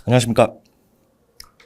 안녕하십니까.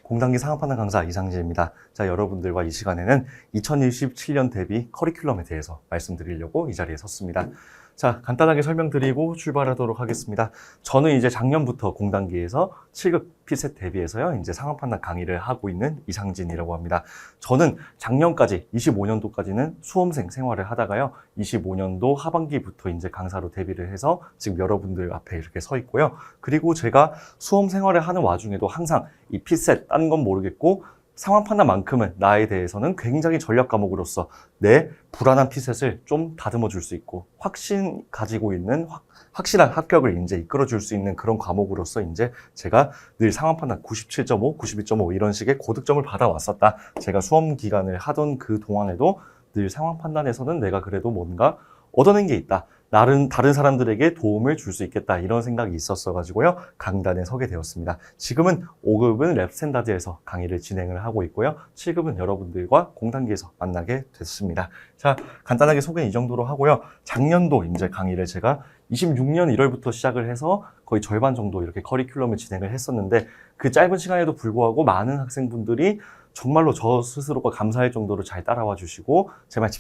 공단기 상업판단 강사 이상진입니다. 자, 여러분들과 이 시간에는 2027년 대비 커리큘럼에 대해서 말씀드리려고 이 자리에 섰습니다. 자, 간단하게 설명드리고 출발하도록 하겠습니다. 저는 이제 작년부터 공단기에서 7급 피셋 대비해서요, 이제 상업판단 강의를 하고 있는 이상진이라고 합니다. 저는 작년까지 25년도까지는 수험생 생활을 하다가요, 25년도 하반기부터 이제 강사로 데뷔를 해서 지금 여러분들 앞에 이렇게 서 있고요. 그리고 제가 수험 생활을 하는 와중에도 항상 이 피셋, 딴 건 모르겠고 상황 판단만큼은 나에 대해서는 굉장히 전략 과목으로서 내 불안한 피셋을 좀 다듬어 줄 수 있고 확신 가지고 있는 확실한 합격을 이제 이끌어 줄 수 있는 그런 과목으로서 이제 제가 늘 상황 판단 97.5, 91.5 이런 식의 고득점을 받아왔었다. 제가 수험 기간을 하던 그 동안에도 늘 상황 판단에서는 내가 그래도 뭔가 얻어낸 게 있다. 다른 사람들에게 도움을 줄 수 있겠다. 이런 생각이 있었어가지고요. 강단에 서게 되었습니다. 지금은 5급은 랩 스탠다드에서 강의를 진행을 하고 있고요. 7급은 여러분들과 공단기에서 만나게 됐습니다. 자, 간단하게 소개는 이 정도로 하고요. 작년도 이제 강의를 제가 26년 1월부터 시작을 해서 거의 절반 정도 이렇게 커리큘럼을 진행을 했었는데 그 짧은 시간에도 불구하고 많은 학생분들이 정말로 저 스스로가 감사할 정도로 잘 따라와 주시고 제 말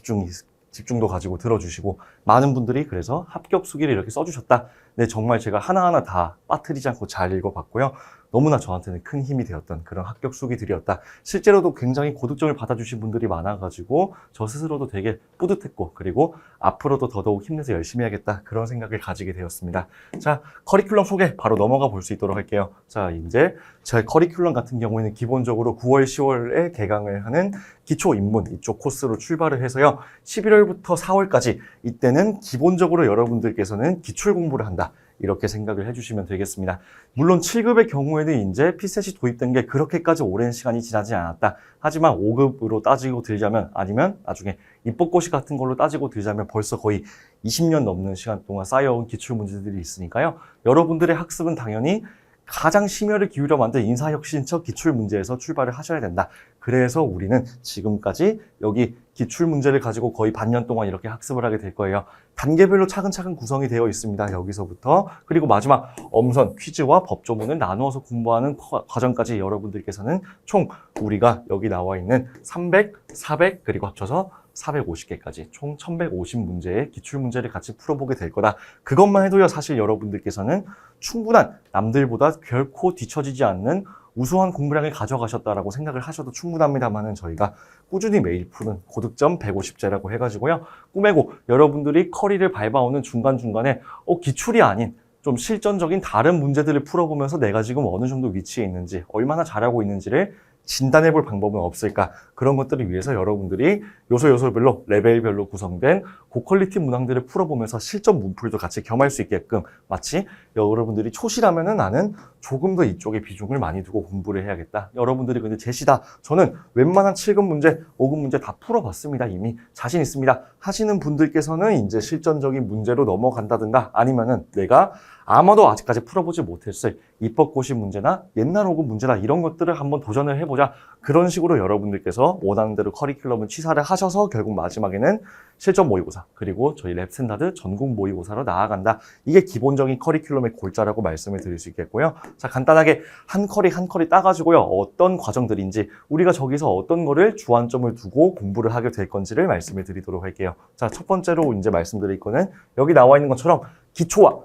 집중도 가지고 들어주시고 많은 분들이 그래서 합격 수기를 이렇게 써주셨다. 네, 정말 제가 하나하나 다 빠뜨리지 않고 잘 읽어봤고요. 너무나 저한테는 큰 힘이 되었던 그런 합격 수기들이었다. 실제로도 굉장히 고득점을 받아주신 분들이 많아가지고 저 스스로도 되게 뿌듯했고 그리고 앞으로도 더더욱 힘내서 열심히 해야겠다. 그런 생각을 가지게 되었습니다. 자, 커리큘럼 소개 바로 넘어가 볼 수 있도록 할게요. 자, 이제 제 커리큘럼 같은 경우에는 기본적으로 9월, 10월에 개강을 하는 기초 입문 이쪽 코스로 출발을 해서요. 11월부터 4월까지 이때는 기본적으로 여러분들께서는 기출 공부를 한다. 이렇게 생각을 해주시면 되겠습니다. 물론 7급의 경우에는 이제 피셋이 도입된 게 그렇게까지 오랜 시간이 지나지 않았다. 하지만 5급으로 따지고 들자면 아니면 나중에 입법고시 같은 걸로 따지고 들자면 벌써 거의 20년 넘는 시간 동안 쌓여온 기출 문제들이 있으니까요. 여러분들의 학습은 당연히 가장 심혈을 기울여 만든 인사혁신처 기출문제에서 출발을 하셔야 된다. 그래서 우리는 지금까지 여기 기출문제를 가지고 거의 반년 동안 이렇게 학습을 하게 될 거예요. 단계별로 차근차근 구성이 되어 있습니다. 여기서부터. 그리고 마지막 엄선, 퀴즈와 법조문을 나누어서 공부하는 과정까지 여러분들께서는 총 우리가 여기 나와 있는 300, 400 그리고 합쳐서 450개까지 총 1150문제의 기출문제를 같이 풀어보게 될 거다. 그것만 해도요, 사실 여러분들께서는 충분한 남들보다 결코 뒤처지지 않는 우수한 공부량을 가져가셨다라고 생각을 하셔도 충분합니다만은 저희가 꾸준히 매일 푸는 고득점 150제라고 해가지고요. 꿈에고 여러분들이 커리를 밟아오는 중간중간에 기출이 아닌 좀 실전적인 다른 문제들을 풀어보면서 내가 지금 어느 정도 위치에 있는지, 얼마나 잘하고 있는지를 진단해 볼 방법은 없을까? 그런 것들을 위해서 여러분들이 요소별로 레벨별로 구성된 고퀄리티 문항들을 풀어보면서 실전 문풀도 같이 겸할 수 있게끔 마치 여러분들이 초시라면은 나는 조금 더 이쪽에 비중을 많이 두고 공부를 해야겠다. 여러분들이 근데 제시다. 저는 웬만한 7급 문제, 5급 문제 다 풀어봤습니다. 이미 자신 있습니다. 하시는 분들께서는 이제 실전적인 문제로 넘어간다든가 아니면은 내가 아마도 아직까지 풀어보지 못했을 입법고시 문제나 옛날 5급 문제나 이런 것들을 한번 도전을 해보자. 그런 식으로 여러분들께서 원하는 대로 커리큘럼을 취사를 하셔서 결국 마지막에는 실전 모의고사 그리고 저희 랩 스탠다드 전국 모의고사로 나아간다. 이게 기본적인 커리큘럼의 골자라고 말씀을 드릴 수 있겠고요. 자, 간단하게 한 커리 따가지고요. 어떤 과정들인지 우리가 저기서 어떤 거를 주안점을 두고 공부를 하게 될 건지를 말씀을 드리도록 할게요. 자, 첫 번째로 이제 말씀드릴 거는 여기 나와 있는 것처럼 기초와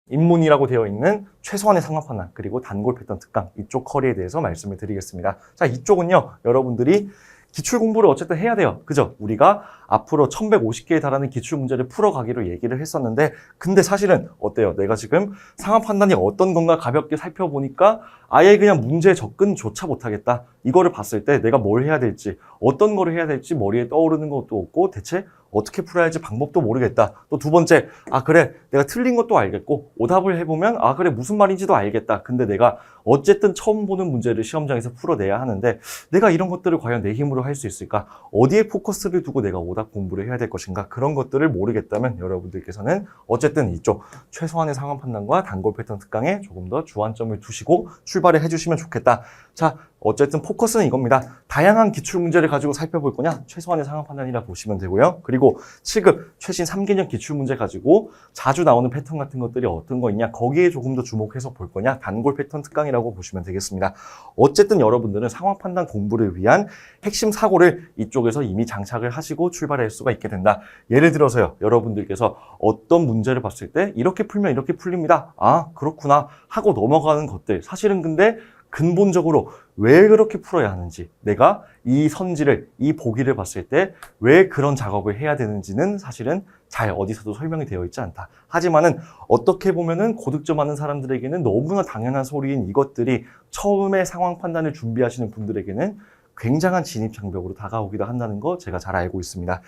입문이라고 되어 있는 최소한의 상황 판단 그리고 단골 패턴 특강 이쪽 커리에 대해서 말씀을 드리겠습니다. 자, 이쪽은요 여러분들이 기출 공부를 어쨌든 해야 돼요. 그죠? 우리가 앞으로 1150개에 달하는 기출 문제를 풀어가기로 얘기를 했었는데 근데 사실은 어때요? 내가 지금 상황 판단이 어떤 건가 가볍게 살펴보니까 아예 그냥 문제에 접근조차 못하겠다. 이거를 봤을 때 내가 뭘 해야 될지 어떤 거를 해야 될지 머리에 떠오르는 것도 없고 대체 어떻게 풀어야 할지 방법도 모르겠다. 또 두 번째, 그래 내가 틀린 것도 알겠고 오답을 해보면 그래 무슨 말인지도 알겠다. 근데 내가 어쨌든 처음 보는 문제를 시험장에서 풀어내야 하는데 내가 이런 것들을 과연 내 힘으로 할 수 있을까? 어디에 포커스를 두고 내가 오답 공부를 해야 될 것인가? 그런 것들을 모르겠다면 여러분들께서는 어쨌든 이쪽 최소한의 상황 판단과 단골 패턴 특강에 조금 더 주안점을 두시고 출발을 해주시면 좋겠다. 자, 어쨌든 포커스는 이겁니다. 다양한 기출문제를 가지고 살펴볼 거냐? 최소한의 상황 판단이라 보시면 되고요. 그리고 7급 최신 3개년 기출문제 가지고 자주 나오는 패턴 같은 것들이 어떤 거 있냐? 거기에 조금 더 주목해서 볼 거냐? 단골 패턴 특강이라고 보시면 되겠습니다. 어쨌든 여러분들은 상황 판단 공부를 위한 핵심 사고를 이쪽에서 이미 장착을 하시고 출발할 수가 있게 된다. 예를 들어서요. 여러분들께서 어떤 문제를 봤을 때 이렇게 풀면 이렇게 풀립니다. 아, 그렇구나 하고 넘어가는 것들. 사실은 근데 근본적으로 왜 그렇게 풀어야 하는지, 내가 이 선지를, 이 보기를 봤을 때 왜 그런 작업을 해야 되는지는 사실은 잘 어디서도 설명이 되어 있지 않다. 하지만은 어떻게 보면은 고득점하는 사람들에게는 너무나 당연한 소리인 이것들이 처음에 상황 판단을 준비하시는 분들에게는 굉장한 진입 장벽으로 다가오기도 한다는 거 제가 잘 알고 있습니다.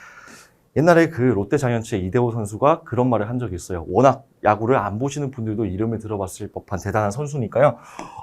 옛날에 그 롯데자이언츠의 이대호 선수가 그런 말을 한 적이 있어요. 워낙 야구를 안 보시는 분들도 이름을 들어봤을 법한 대단한 선수니까요.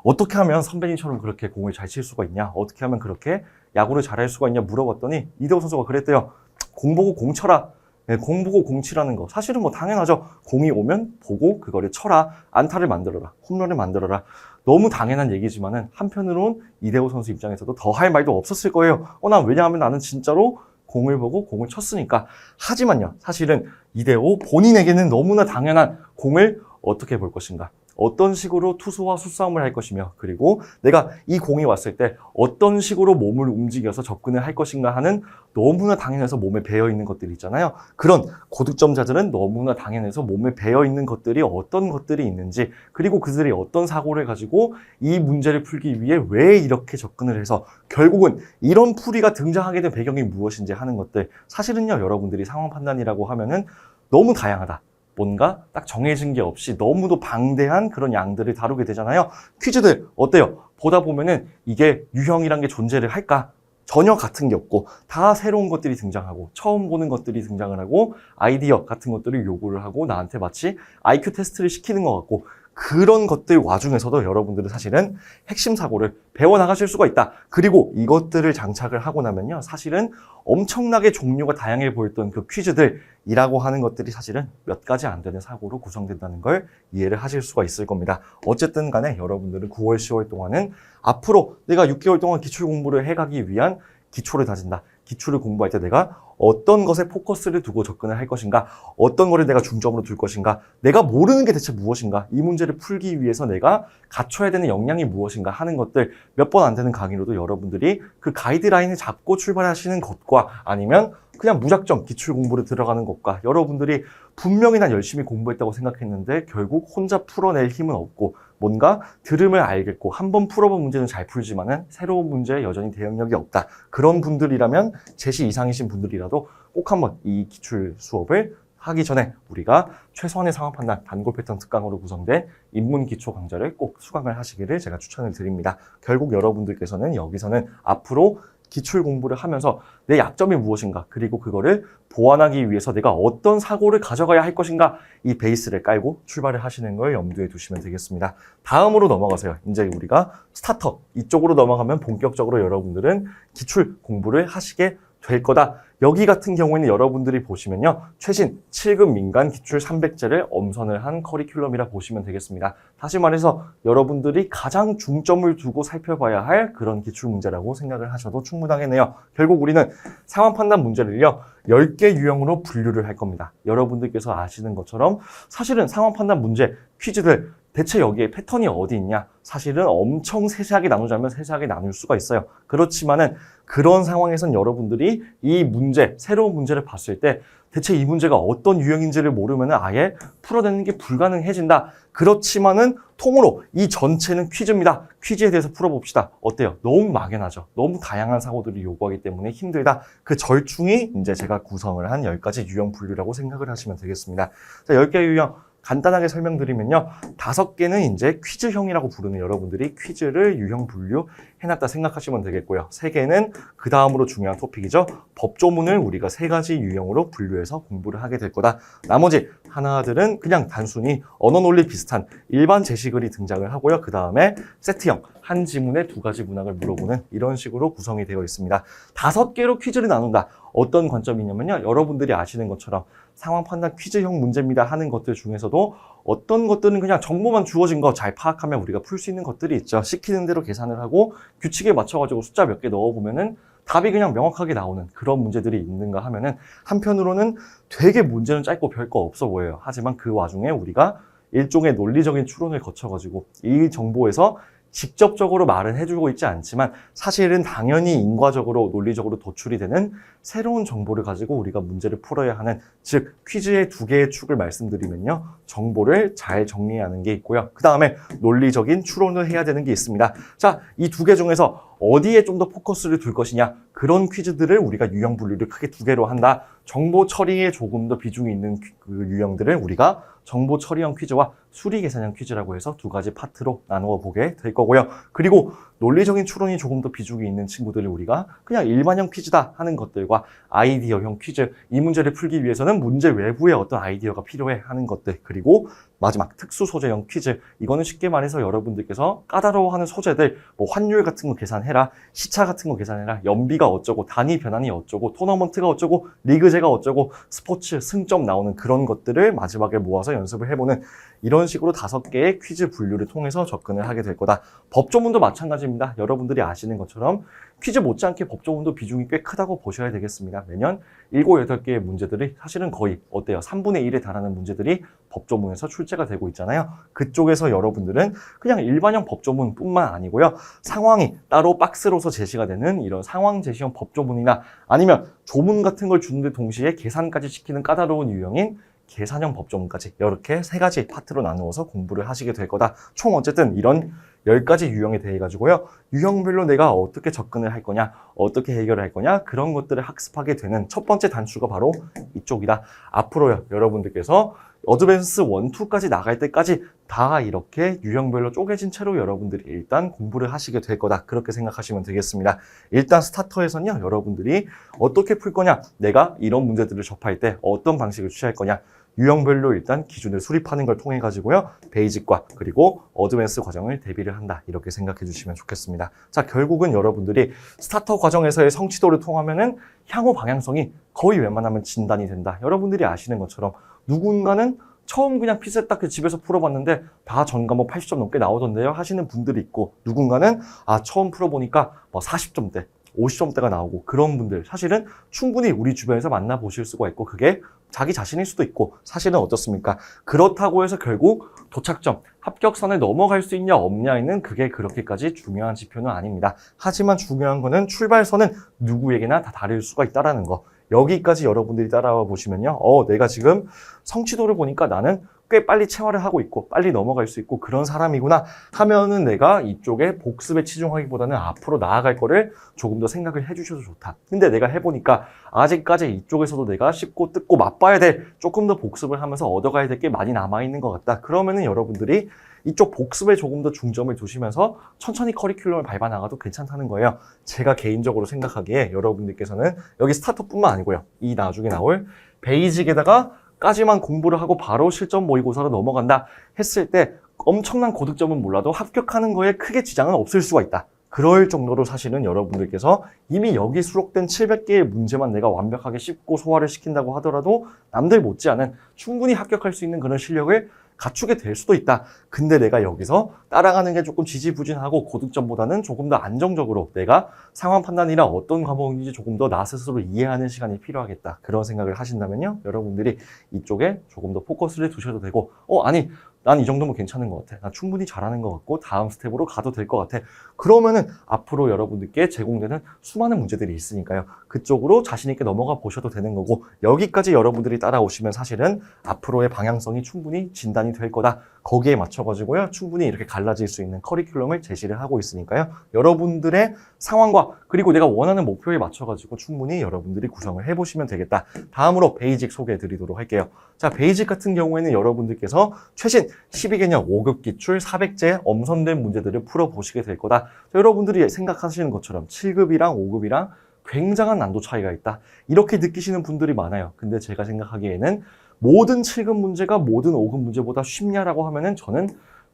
어떻게 하면 선배님처럼 그렇게 공을 잘 칠 수가 있냐? 어떻게 하면 그렇게 야구를 잘할 수가 있냐 물어봤더니 이대호 선수가 그랬대요. 공 보고 공 쳐라. 네, 공 보고 공 치라는 거. 사실은 뭐 당연하죠. 공이 오면 보고 그거를 쳐라. 안타를 만들어라. 홈런을 만들어라. 너무 당연한 얘기지만은 한편으로는 이대호 선수 입장에서도 더 할 말도 없었을 거예요. 왜냐하면 나는 진짜로 공을 보고 공을 쳤으니까. 하지만요, 사실은 이대호 본인에게는 너무나 당연한 공을 어떻게 볼 것인가, 어떤 식으로 투수와 수싸움을 할 것이며, 그리고 내가 이 공이 왔을 때 어떤 식으로 몸을 움직여서 접근을 할 것인가 하는 너무나 당연해서 몸에 배어있는 것들이 있잖아요. 그런 고득점자들은 너무나 당연해서 몸에 배어있는 것들이 어떤 것들이 있는지, 그리고 그들이 어떤 사고를 가지고 이 문제를 풀기 위해 왜 이렇게 접근을 해서 결국은 이런 풀이가 등장하게 된 배경이 무엇인지 하는 것들. 사실은요, 여러분들이 상황 판단이라고 하면은 너무 다양하다. 뭔가 딱 정해진 게 없이 너무도 방대한 그런 양들을 다루게 되잖아요. 퀴즈들 어때요? 보다 보면은 이게 유형이란 게 존재를 할까? 전혀 같은 게 없고 다 새로운 것들이 등장하고 처음 보는 것들이 등장을 하고 아이디어 같은 것들을 요구를 하고 나한테 마치 IQ 테스트를 시키는 것 같고, 그런 것들 와중에서도 여러분들은 사실은 핵심 사고를 배워나가실 수가 있다. 그리고 이것들을 장착을 하고 나면요, 사실은 엄청나게 종류가 다양해 보였던 그 퀴즈들이라고 하는 것들이 사실은 몇 가지 안 되는 사고로 구성된다는 걸 이해를 하실 수가 있을 겁니다. 어쨌든 간에 여러분들은 9월, 10월 동안은 앞으로 내가 6개월 동안 기출 공부를 해가기 위한 기초를 다진다. 기출을 공부할 때 내가 어떤 것에 포커스를 두고 접근을 할 것인가, 어떤 거를 내가 중점으로 둘 것인가, 내가 모르는 게 대체 무엇인가, 이 문제를 풀기 위해서 내가 갖춰야 되는 역량이 무엇인가 하는 것들, 몇 번 안 되는 강의로도 여러분들이 그 가이드라인을 잡고 출발하시는 것과 아니면 그냥 무작정 기출 공부를 들어가는 것과, 여러분들이 분명히 난 열심히 공부했다고 생각했는데 결국 혼자 풀어낼 힘은 없고 뭔가 들음을 알겠고 한번 풀어본 문제는 잘 풀지만은 새로운 문제에 여전히 대응력이 없다. 그런 분들이라면 제시 이상이신 분들이라도 꼭 한번 이 기출 수업을 하기 전에 우리가 최소한의 상황 판단 단골 패턴 특강으로 구성된 인문 기초 강좌를 꼭 수강을 하시기를 제가 추천을 드립니다. 결국 여러분들께서는 여기서는 앞으로 기출 공부를 하면서 내 약점이 무엇인가, 그리고 그거를 보완하기 위해서 내가 어떤 사고를 가져가야 할 것인가, 이 베이스를 깔고 출발을 하시는 걸 염두에 두시면 되겠습니다. 다음으로 넘어가세요. 이제 우리가 스타터 이쪽으로 넘어가면 본격적으로 여러분들은 기출 공부를 하시게 될 거다. 여기 같은 경우에는 여러분들이 보시면요, 최신 7급 민간 기출 300제를 엄선을 한 커리큘럼이라 보시면 되겠습니다. 다시 말해서 여러분들이 가장 중점을 두고 살펴봐야 할 그런 기출 문제라고 생각을 하셔도 충분하겠네요. 결국 우리는 상황 판단 문제를요, 10개 유형으로 분류를 할 겁니다. 여러분들께서 아시는 것처럼 사실은 상황 판단 문제, 퀴즈들 대체 여기에 패턴이 어디 있냐? 사실은 엄청 세세하게 나누자면 세세하게 나눌 수가 있어요. 그렇지만은 그런 상황에선 여러분들이 이 문제, 새로운 문제를 봤을 때 대체 이 문제가 어떤 유형인지를 모르면은 아예 풀어내는 게 불가능해진다. 그렇지만은 통으로 이 전체는 퀴즈입니다. 퀴즈에 대해서 풀어봅시다. 어때요? 너무 막연하죠. 너무 다양한 사고들이 요구하기 때문에 힘들다. 그 절충이 이제 제가 구성을 한 10가지 유형 분류라고 생각을 하시면 되겠습니다. 자, 10개 유형. 간단하게 설명드리면요, 5개는 이제 퀴즈형이라고 부르는, 여러분들이 퀴즈를 유형 분류 해놨다 생각하시면 되겠고요. 3개는 그 다음으로 중요한 토픽이죠. 법조문을 우리가 3가지 유형으로 분류해서 공부를 하게 될 거다. 나머지 하나들은 그냥 단순히 언어 논리 비슷한 일반 제시글이 등장을 하고요. 그 다음에 세트형, 한 지문에 2가지 문항을 물어보는 이런 식으로 구성이 되어 있습니다. 5개로 퀴즈를 나눈다. 어떤 관점이냐면요. 여러분들이 아시는 것처럼 상황 판단 퀴즈형 문제입니다 하는 것들 중에서도 어떤 것들은 그냥 정보만 주어진 거 잘 파악하면 우리가 풀 수 있는 것들이 있죠. 시키는 대로 계산을 하고 규칙에 맞춰가지고 숫자 몇 개 넣어보면은 답이 그냥 명확하게 나오는 그런 문제들이 있는가 하면은 한편으로는 되게 문제는 짧고 별거 없어 보여요. 하지만 그 와중에 우리가 일종의 논리적인 추론을 거쳐가지고 이 정보에서 직접적으로 말은 해주고 있지 않지만 사실은 당연히 인과적으로 논리적으로 도출이 되는 새로운 정보를 가지고 우리가 문제를 풀어야 하는, 즉 퀴즈의 두 개의 축을 말씀드리면요. 정보를 잘 정리해야 하는 게 있고요. 그 다음에 논리적인 추론을 해야 되는 게 있습니다. 자, 이 두 개 중에서 어디에 좀 더 포커스를 둘 것이냐, 그런 퀴즈들을 우리가 유형 분류를 크게 두 개로 한다. 정보 처리에 조금 더 비중이 있는 그 유형들을 우리가 정보 처리형 퀴즈와 수리 계산형 퀴즈라고 해서 두 가지 파트로 나누어 보게 될 거고요. 그리고 논리적인 추론이 조금 더 비중이 있는 친구들을 우리가 그냥 일반형 퀴즈다 하는 것들과 아이디어형 퀴즈, 이 문제를 풀기 위해서는 문제 외부에 어떤 아이디어가 필요해 하는 것들, 그리고 마지막 특수 소재형 퀴즈, 이거는 쉽게 말해서 여러분들께서 까다로워하는 소재들, 뭐 환율 같은 거 계산해라, 시차 같은 거 계산해라, 연비가 어쩌고, 단위 변환이 어쩌고, 토너먼트가 어쩌고, 리그제가 어쩌고, 스포츠 승점 나오는 그런 것들을 마지막에 모아서 연습을 해보는, 이런 식으로 5개의 퀴즈 분류를 통해서 접근을 하게 될 거다. 법조문도 마찬가지입니다. 여러분들이 아시는 것처럼 퀴즈 못지않게 법조문도 비중이 꽤 크다고 보셔야 되겠습니다. 매년 7, 8개의 문제들이 사실은 거의 어때요? 3분의 1에 달하는 문제들이 법조문에서 출제가 되고 있잖아요. 그쪽에서 여러분들은 그냥 일반형 법조문뿐만 아니고요. 상황이 따로 박스로서 제시가 되는 이런 상황 제시형 법조문이나 아니면 조문 같은 걸 주는데 동시에 계산까지 시키는 까다로운 유형인 계산형 법조문까지 이렇게 3가지 파트로 나누어서 공부를 하시게 될 거다. 총 어쨌든 이런 10가지 유형에 대해 가지고요. 유형별로 내가 어떻게 접근을 할 거냐, 어떻게 해결을 할 거냐, 그런 것들을 학습하게 되는 첫 번째 단추가 바로 이쪽이다. 앞으로요, 여러분들께서 어드밴스 1, 2까지 나갈 때까지 다 이렇게 유형별로 쪼개진 채로 여러분들이 일단 공부를 하시게 될 거다. 그렇게 생각하시면 되겠습니다. 일단 스타터에서는요, 여러분들이 어떻게 풀 거냐, 내가 이런 문제들을 접할 때 어떤 방식을 취할 거냐, 유형별로 일단 기준을 수립하는 걸 통해 가지고요. 베이직과 그리고 어드밴스 과정을 대비를 한다. 이렇게 생각해 주시면 좋겠습니다. 자, 결국은 여러분들이 스타터 과정에서의 성취도를 통하면은 향후 방향성이 거의 웬만하면 진단이 된다. 여러분들이 아시는 것처럼 누군가는 처음 그냥 피셋 딱 집에서 풀어봤는데 다 전 과목 80점 넘게 나오던데요 하시는 분들이 있고, 누군가는 처음 풀어보니까 뭐 40점대 50점대가 나오고, 그런 분들 사실은 충분히 우리 주변에서 만나보실 수가 있고, 그게 자기 자신일 수도 있고, 사실은 어떻습니까? 그렇다고 해서 결국 도착점, 합격선을 넘어갈 수 있냐 없냐에는 그게 그렇게까지 중요한 지표는 아닙니다. 하지만 중요한 거는 출발선은 누구에게나 다 다를 수가 있다는 거. 여기까지 여러분들이 따라와 보시면요. 내가 지금 성취도를 보니까 나는 꽤 빨리 체화를 하고 있고 빨리 넘어갈 수 있고 그런 사람이구나 하면은 내가 이쪽에 복습에 치중하기보다는 앞으로 나아갈 거를 조금 더 생각을 해주셔도 좋다. 근데 내가 해보니까 아직까지 이쪽에서도 내가 씹고 뜯고 맛봐야 될, 조금 더 복습을 하면서 얻어가야 될 게 많이 남아있는 것 같다. 그러면은 여러분들이 이쪽 복습에 조금 더 중점을 두시면서 천천히 커리큘럼을 밟아 나가도 괜찮다는 거예요. 제가 개인적으로 생각하기에 여러분들께서는 여기 스타터뿐만 아니고요. 이 나중에 나올 베이직에다가 까지만 공부를 하고 바로 실전 모의고사로 넘어간다 했을 때 엄청난 고득점은 몰라도 합격하는 거에 크게 지장은 없을 수가 있다. 그럴 정도로 사실은 여러분들께서 이미 여기 수록된 700개의 문제만 내가 완벽하게 씹고 소화를 시킨다고 하더라도 남들 못지않은 충분히 합격할 수 있는 그런 실력을 갖추게 될 수도 있다. 근데 내가 여기서 따라가는 게 조금 지지부진하고 고득점보다는 조금 더 안정적으로 내가 상황 판단이나 어떤 과목인지 조금 더 나 스스로 이해하는 시간이 필요하겠다. 그런 생각을 하신다면요. 여러분들이 이쪽에 조금 더 포커스를 두셔도 되고, 아니 난 이 정도면 괜찮은 것 같아. 나 충분히 잘하는 것 같고 다음 스텝으로 가도 될 것 같아. 그러면은 앞으로 여러분들께 제공되는 수많은 문제들이 있으니까요. 그쪽으로 자신 있게 넘어가 보셔도 되는 거고, 여기까지 여러분들이 따라오시면 사실은 앞으로의 방향성이 충분히 진단이 될 거다. 거기에 맞춰가지고요. 충분히 이렇게 갈라질 수 있는 커리큘럼을 제시를 하고 있으니까요. 여러분들의 상황과 그리고 내가 원하는 목표에 맞춰가지고 충분히 여러분들이 구성을 해보시면 되겠다. 다음으로 베이직 소개해 드리도록 할게요. 자, 베이직 같은 경우에는 여러분들께서 최신 12개년 5급 기출 400제 엄선된 문제들을 풀어보시게 될 거다. 자, 여러분들이 생각하시는 것처럼 7급이랑 5급이랑 굉장한 난도 차이가 있다. 이렇게 느끼시는 분들이 많아요. 근데 제가 생각하기에는 모든 7급 문제가 모든 5급 문제보다 쉽냐라고 하면은 저는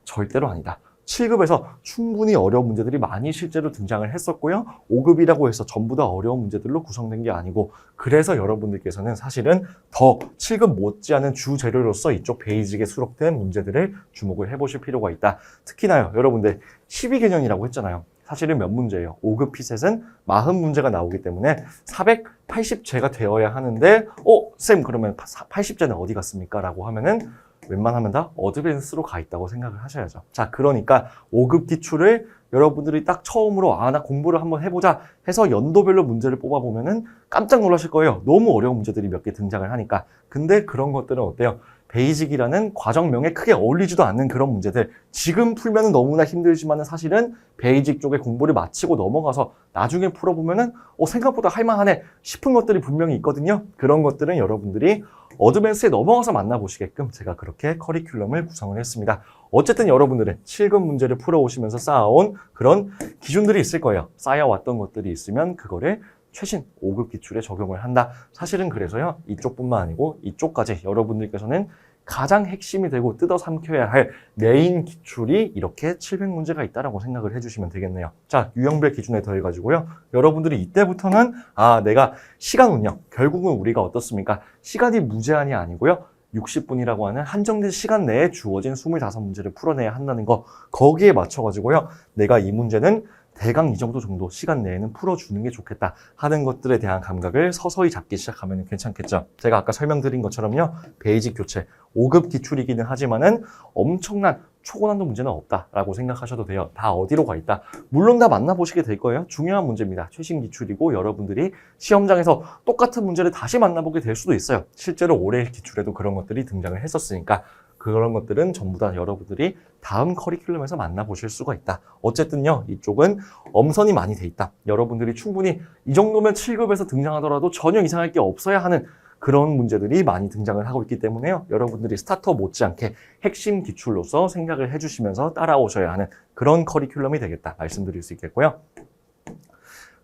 절대로 아니다. 7급에서 충분히 어려운 문제들이 많이 실제로 등장을 했었고요. 5급이라고 해서 전부 다 어려운 문제들로 구성된 게 아니고, 그래서 여러분들께서는 사실은 더 7급 못지않은 주재료로서 이쪽 베이직에 수록된 문제들을 주목을 해보실 필요가 있다. 특히나요, 여러분들 12개년이라고 했잖아요. 사실은 몇 문제예요? 5급 피셋은 40문제가 나오기 때문에 480제가 되어야 하는데, 쌤, 그러면 80제는 어디 갔습니까? 라고 하면은 웬만하면 다 어드밴스로 가 있다고 생각을 하셔야죠. 자, 그러니까 5급 기출을 여러분들이 딱 처음으로 나 공부를 한번 해보자 해서 연도별로 문제를 뽑아보면은 깜짝 놀라실 거예요. 너무 어려운 문제들이 몇 개 등장을 하니까. 근데 그런 것들은 어때요? 베이직이라는 과정명에 크게 어울리지도 않는 그런 문제들, 지금 풀면은 너무나 힘들지만은 사실은 베이직 쪽에 공부를 마치고 넘어가서 나중에 풀어보면은 생각보다 할만하네 싶은 것들이 분명히 있거든요. 그런 것들은 여러분들이 어드밴스에 넘어가서 만나보시게끔 제가 그렇게 커리큘럼을 구성을 했습니다. 어쨌든 여러분들은 7급 문제를 풀어오시면서 쌓아온 그런 기준들이 있을 거예요. 쌓여왔던 것들이 있으면 그거를 최신 5급 기출에 적용을 한다. 사실은 그래서요, 이쪽뿐만 아니고 이쪽까지 여러분들께서는 가장 핵심이 되고 뜯어 삼켜야 할 메인 기출이 이렇게 700문제가 있다라고 생각을 해주시면 되겠네요. 자, 유형별 기준에 더해가지고요, 여러분들이 이때부터는 내가 시간 운영, 결국은 우리가 어떻습니까? 시간이 무제한이 아니고요, 60분이라고 하는 한정된 시간 내에 주어진 25문제를 풀어내야 한다는 거, 거기에 맞춰가지고요, 내가 이 문제는 대강 이 정도 시간 내에는 풀어주는 게 좋겠다 하는 것들에 대한 감각을 서서히 잡기 시작하면 괜찮겠죠. 제가 아까 설명드린 것처럼요, 베이직 교체 5급 기출이기는 하지만은 엄청난 초고난도 문제는 없다라고 생각하셔도 돼요. 다 어디로 가 있다. 물론 다 만나보시게 될 거예요. 중요한 문제입니다. 최신 기출이고 여러분들이 시험장에서 똑같은 문제를 다시 만나보게 될 수도 있어요. 실제로 올해 기출에도 그런 것들이 등장을 했었으니까 그런 것들은 전부 다 여러분들이 다음 커리큘럼에서 만나보실 수가 있다. 어쨌든요, 이쪽은 엄선이 많이 돼 있다. 여러분들이 충분히 이 정도면 7급에서 등장하더라도 전혀 이상할 게 없어야 하는 그런 문제들이 많이 등장을 하고 있기 때문에요, 여러분들이 스타터 못지않게 핵심 기출로서 생각을 해주시면서 따라오셔야 하는 그런 커리큘럼이 되겠다 말씀드릴 수 있겠고요.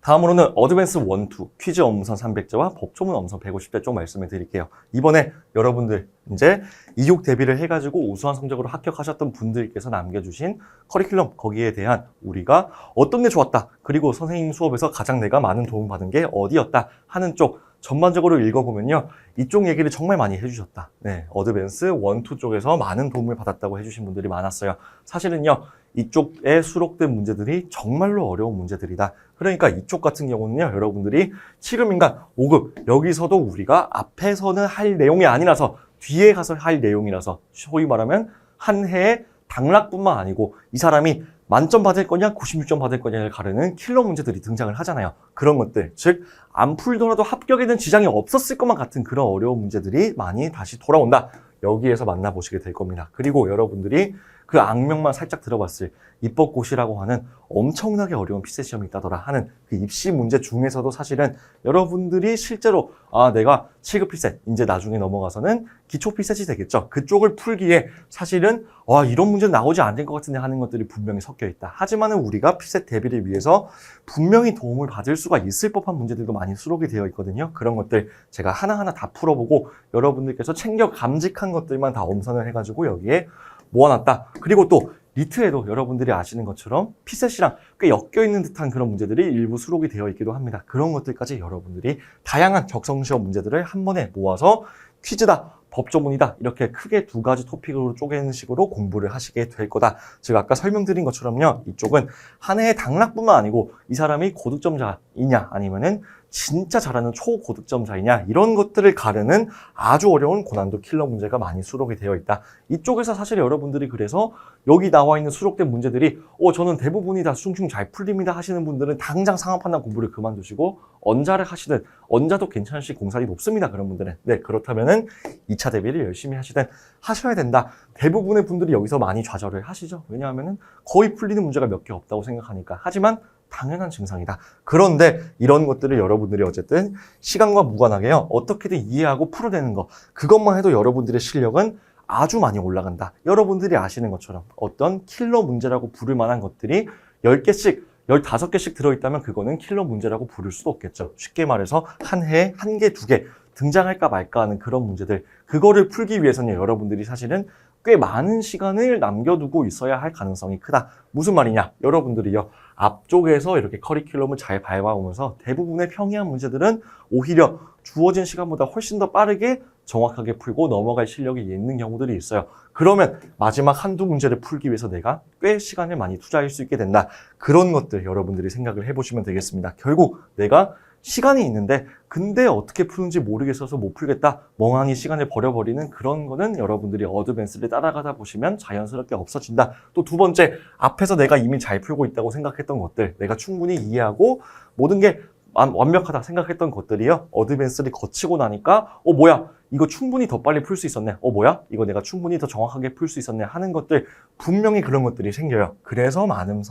다음으로는 어드밴스 1, 2 퀴즈 엄선 300제와 법조문 엄선 150제 쪽 말씀을 드릴게요. 이번에 여러분들 이제 이육 대비를 해가지고 우수한 성적으로 합격하셨던 분들께서 남겨주신 커리큘럼, 거기에 대한 우리가 어떤 게 좋았다, 그리고 선생님 수업에서 가장 내가 많은 도움 받은 게 어디였다 하는 쪽 전반적으로 읽어보면요, 이쪽 얘기를 정말 많이 해주셨다. 네, 어드밴스 1, 2 쪽에서 많은 도움을 받았다고 해주신 분들이 많았어요. 사실은요, 이쪽에 수록된 문제들이 정말로 어려운 문제들이다. 그러니까 이쪽 같은 경우는요, 여러분들이 7급인가 5급, 여기서도 우리가 앞에서는 할 내용이 아니라서 뒤에 가서 할 내용이라서, 소위 말하면 한 해에 당락뿐만 아니고 이 사람이 만점 받을 거냐 96점 받을 거냐를 가르는 킬러 문제들이 등장을 하잖아요. 그런 것들, 즉 안 풀더라도 합격에는 지장이 없었을 것만 같은 그런 어려운 문제들이 많이 다시 돌아온다. 여기에서 만나보시게 될 겁니다. 그리고 여러분들이 그 악명만 살짝 들어봤을 입법고시라고 하는 엄청나게 어려운 피셋 시험이 있다더라 하는 그 입시 문제 중에서도 사실은 여러분들이 실제로 내가 7급 피셋, 이제 나중에 넘어가서는 기초 피셋이 되겠죠. 그쪽을 풀기에 사실은 이런 문제는 나오지 않을 것 같은데 하는 것들이 분명히 섞여 있다. 하지만은 우리가 피셋 대비를 위해서 분명히 도움을 받을 수가 있을 법한 문제들도 많이 수록이 되어 있거든요. 그런 것들 제가 하나하나 다 풀어보고 여러분들께서 챙겨 감직한 것들만 다 엄선을 해가지고 여기에 모아놨다. 그리고 또 리트에도 여러분들이 아시는 것처럼 피셋이랑 꽤 엮여있는 듯한 그런 문제들이 일부 수록이 되어 있기도 합니다. 그런 것들까지 여러분들이 다양한 적성시험 문제들을 한 번에 모아서 퀴즈다, 법조문이다, 이렇게 크게 두 가지 토픽으로 쪼개는 식으로 공부를 하시게 될 거다. 제가 아까 설명드린 것처럼요, 이쪽은 한 해의 당락뿐만 아니고 이 사람이 고득점자이냐 아니면은 진짜 잘하는 초고득점자이냐, 이런 것들을 가르는 아주 어려운 고난도 킬러 문제가 많이 수록이 되어 있다. 이쪽에서 사실 여러분들이 그래서 여기 나와 있는 수록된 문제들이 저는 대부분이 다 숭숭 잘 풀립니다 하시는 분들은 당장 상하판단 공부를 그만두시고 언자를 하시든, 언자도 괜찮으시 공산이 높습니다 그런 분들은. 네, 그렇다면은 2차 대비를 열심히 하시든 하셔야 된다. 대부분의 분들이 여기서 많이 좌절을 하시죠. 왜냐하면은 거의 풀리는 문제가 몇 개 없다고 생각하니까. 하지만 당연한 증상이다. 그런데 이런 것들을 여러분들이 어쨌든 시간과 무관하게요, 어떻게든 이해하고 풀어내는 거, 그것만 해도 여러분들의 실력은 아주 많이 올라간다. 여러분들이 아시는 것처럼 어떤 킬러 문제라고 부를 만한 것들이 10개씩 15개씩 들어있다면 그거는 킬러 문제라고 부를 수도 없겠죠. 쉽게 말해서 한 해에 1개, 2개 등장할까 말까 하는 그런 문제들, 그거를 풀기 위해서는 여러분들이 사실은 꽤 많은 시간을 남겨두고 있어야 할 가능성이 크다. 무슨 말이냐? 여러분들이요, 앞쪽에서 이렇게 커리큘럼을 잘 밟아오면서 대부분의 평이한 문제들은 오히려 주어진 시간보다 훨씬 더 빠르게 정확하게 풀고 넘어갈 실력이 있는 경우들이 있어요. 그러면 마지막 한두 문제를 풀기 위해서 내가 꽤 시간을 많이 투자할 수 있게 된다. 그런 것들 여러분들이 생각을 해보시면 되겠습니다. 결국 내가 시간이 있는데 근데 어떻게 푸는지 모르겠어서 못 풀겠다. 멍하니 시간을 버려버리는 그런 거는 여러분들이 어드밴스를 따라가다 보시면 자연스럽게 없어진다. 또 두 번째, 앞에서 내가 이미 잘 풀고 있다고 생각했던 것들, 내가 충분히 이해하고 모든 게 완벽하다 생각했던 것들이요, 어드밴스를 거치고 나니까 뭐야, 이거 충분히 더 빨리 풀 수 있었네, 뭐야, 이거 내가 충분히 더 정확하게 풀 수 있었네 하는 것들, 분명히 그런 것들이 생겨요. 그래서 많은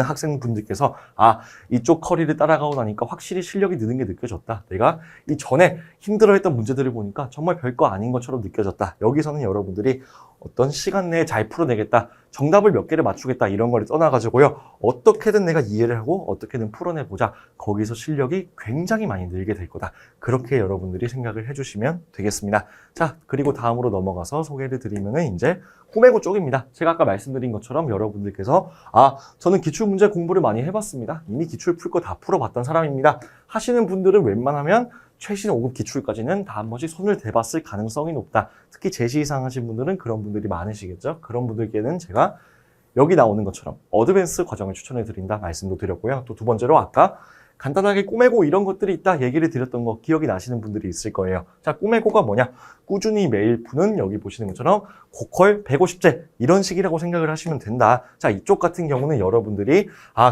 학생분들께서 이쪽 커리를 따라가고 나니까 확실히 실력이 느는 게 느껴졌다, 내가 이전에 힘들어했던 문제들을 보니까 정말 별거 아닌 것처럼 느껴졌다. 여기서는 여러분들이 어떤 시간 내에 잘 풀어내겠다, 정답을 몇 개를 맞추겠다 이런 거를 떠나가지고요, 어떻게든 내가 이해를 하고 어떻게든 풀어내보자, 거기서 실력이 굉장히 많이 늘게 될 거다. 그렇게 여러분들이 생각을 해주시면 되겠습니다. 자, 그리고 다음으로 넘어가서 소개를 드리면은 이제 꾸매고 쪽입니다. 제가 아까 말씀드린 것처럼 여러분들께서 저는 기출문제 공부를 많이 해봤습니다, 이미 기출 풀 거 다 풀어봤던 사람입니다 하시는 분들은 웬만하면 최신 5급 기출까지는 다 한 번씩 손을 대봤을 가능성이 높다. 특히 제시 이상 하신 분들은 그런 분들이 많으시겠죠. 그런 분들께는 제가 여기 나오는 것처럼 어드밴스 과정을 추천해 드린다 말씀도 드렸고요. 또 두 번째로 아까 간단하게 꾸매고 이런 것들이 있다 얘기를 드렸던 거 기억이 나시는 분들이 있을 거예요. 자, 꾸매고가 뭐냐? 꾸준히 매일 푸는, 여기 보시는 것처럼 고퀄 150제 이런 식이라고 생각을 하시면 된다. 자, 이쪽 같은 경우는 여러분들이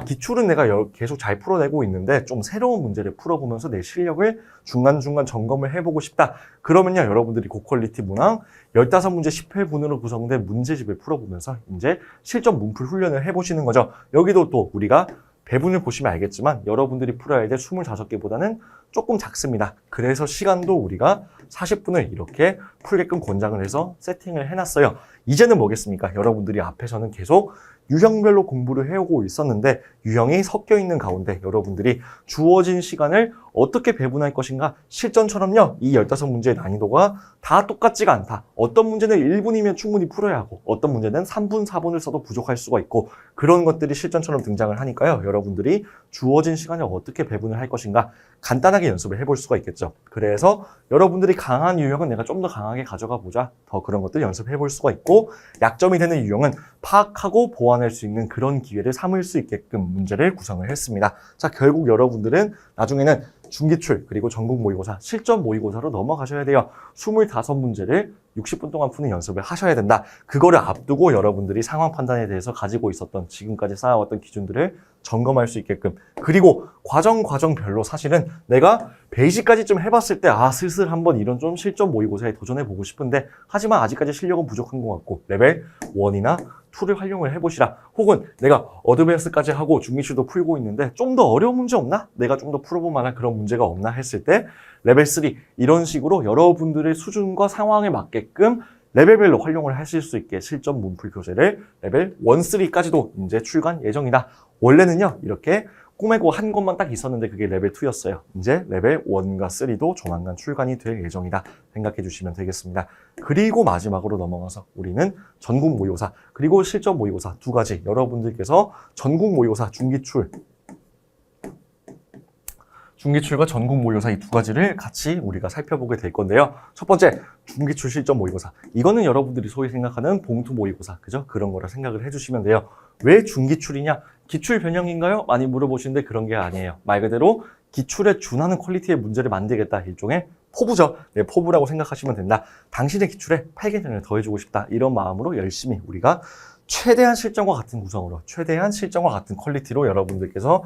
기출은 내가 계속 잘 풀어내고 있는데 좀 새로운 문제를 풀어보면서 내 실력을 중간중간 점검을 해보고 싶다. 그러면요, 여러분들이 고퀄리티 문항 15문제 10회분으로 구성된 문제집을 풀어보면서 이제 실전 문풀 훈련을 해보시는 거죠. 여기도 또 우리가 배분을 보시면 알겠지만 여러분들이 풀어야 될 25개보다는 조금 작습니다. 그래서 시간도 우리가 40분을 이렇게 풀게끔 권장을 해서 세팅을 해놨어요. 이제는 뭐겠습니까? 여러분들이 앞에서는 계속 유형별로 공부를 해오고 있었는데 유형이 섞여 있는 가운데 여러분들이 주어진 시간을 어떻게 배분할 것인가, 실전처럼요, 이 15문제의 난이도가 다 똑같지가 않다. 어떤 문제는 1분이면 충분히 풀어야 하고 어떤 문제는 3분, 4분을 써도 부족할 수가 있고 그런 것들이 실전처럼 등장을 하니까요, 여러분들이 주어진 시간을 어떻게 배분을 할 것인가 간단하게 연습을 해볼 수가 있겠죠. 그래서 여러분들이 강한 유형은 내가 좀 더 강하게 가져가 보자, 더 그런 것들 연습해 볼 수가 있고, 약점이 되는 유형은 파악하고 보완할 수 있는 그런 기회를 삼을 수 있게끔 문제를 구성을 했습니다. 자, 결국 여러분들은 나중에는 중기출 그리고 전국 모의고사, 실전 모의고사로 넘어가셔야 돼요. 25문제를 60분 동안 푸는 연습을 하셔야 된다. 그거를 앞두고 여러분들이 상황 판단에 대해서 가지고 있었던 지금까지 쌓아왔던 기준들을 점검할 수 있게끔, 그리고 과정별로 사실은 내가 베이직까지 좀 해봤을 때 슬슬 한번 이런 좀 실전 모의고사에 도전해보고 싶은데 하지만 아직까지 실력은 부족한 것 같고 레벨 1이나 2를 활용을 해보시라. 혹은 내가 어드밴스까지 하고 중기출도 풀고 있는데 좀 더 어려운 문제 없나? 내가 좀 더 풀어볼 만한 그런 문제가 없나 했을 때 레벨 3 이런 식으로 여러분들의 수준과 상황에 맞게끔 레벨별로 활용을 하실 수 있게 실전 문풀 교재를 레벨 1, 3까지도 이제 출간 예정이다. 원래는요, 이렇게 꾸매고 한 것만 딱 있었는데 그게 레벨 2였어요. 이제 레벨 1과 3도 조만간 출간이 될 예정이다 생각해 주시면 되겠습니다. 그리고 마지막으로 넘어가서 우리는 전국 모의고사 그리고 실전 모의고사 두 가지, 여러분들께서 전국 모의고사 중기출과 전국 모의고사 이 두 가지를 같이 우리가 살펴보게 될 건데요. 첫 번째, 중기출 실전 모의고사. 이거는 여러분들이 소위 생각하는 봉투 모의고사, 그죠? 그런 거라 생각을 해주시면 돼요. 왜 중기출이냐? 기출 변형인가요? 많이 물어보시는데 그런 게 아니에요. 말 그대로 기출에 준하는 퀄리티의 문제를 만들겠다. 일종의 포부죠. 네, 포부라고 생각하시면 된다. 당신의 기출에 8개년을 더해주고 싶다. 이런 마음으로 열심히 우리가 최대한 실전과 같은 구성으로, 최대한 실전과 같은 퀄리티로 여러분들께서